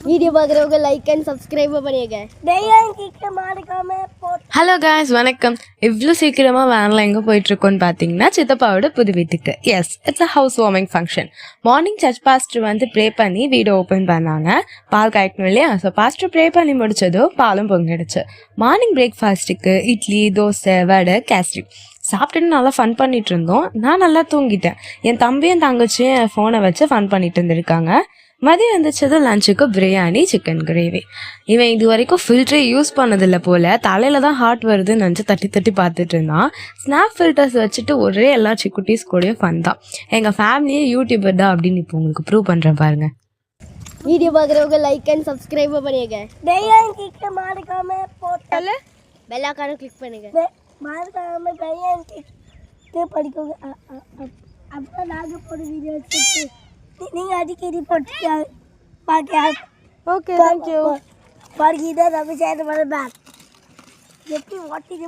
Video பார்க்குறவங்க like and subscribe பண்ணிடுங்க. Hello guys, வணக்கம். இவ்வளோ சீக்கிரமாக வேனில் எங்கே போயிட்டுருக்கோன்னு பார்த்தீங்கன்னா சித்தப்பாவோட புது வீட்டுக்கு. Yes, it's a house warming function. Morning church pastor வந்து ப்ரே பண்ணி வீடு ஓப்பன் பண்ணாங்க. பால் காய்க்கணும் இல்லையா? ஸோ பாஸ்டர் ப்ரே பண்ணி முடிச்சதும் பாலும் பொங்கிடுச்சு. மார்னிங் பிரேக்ஃபாஸ்ட்டுக்கு இட்லி, தோசை, வடை, கேஸ்ரி சாப்பிட்டுன்னு நல்லா ஃபன் பண்ணிட்டு இருந்தோம். நான் நல்லா தூங்கிட்டேன். என் தம்பியும் தங்கச்சியும் என் ஃபோனை வச்சு ஃபன் பண்ணிட்டு இருந்திருக்காங்க. மதியம் வந்துச்சது லஞ்சுக்கு பிரியாணி, சிக்கன் கிரேவி. இவன் இது வரைக்கும் ஃபில்டரே யூஸ் பண்ணதில்லை போல். தலையில் தான் ஹார்ட் வருதுன்னு நினச்சி தட்டி தட்டி பார்த்துட்டு இருந்தான். ஸ்னாப் ஃபில்டர்ஸ் வச்சுட்டு ஒரே எல்லா சிக்குட்டீஸ் கூடயும் ஃபன் தான். எங்கள் ஃபேமிலியே யூடியூபர் தான் அப்படின்னு இப்போ உங்களுக்கு ப்ரூவ் பண்ணுறேன் பாருங்க. வீடியோ பார்க்குறவங்க லைக் அண்ட் சப்ஸ்கிரைப் பண்ணிடுங்க. பெல் ஐகானை கிளிக் பண்ணுங்க. படிக்கோங்க. அப்புறம் நாங்கள் போட வீடியோ நீங்கள் அடிக்கடி போட்டு பார்க்க. Okay, thank you. பாருங்க, இதான் நம்ம சேனல் மேம் எப்படி ஓட்டிட்டு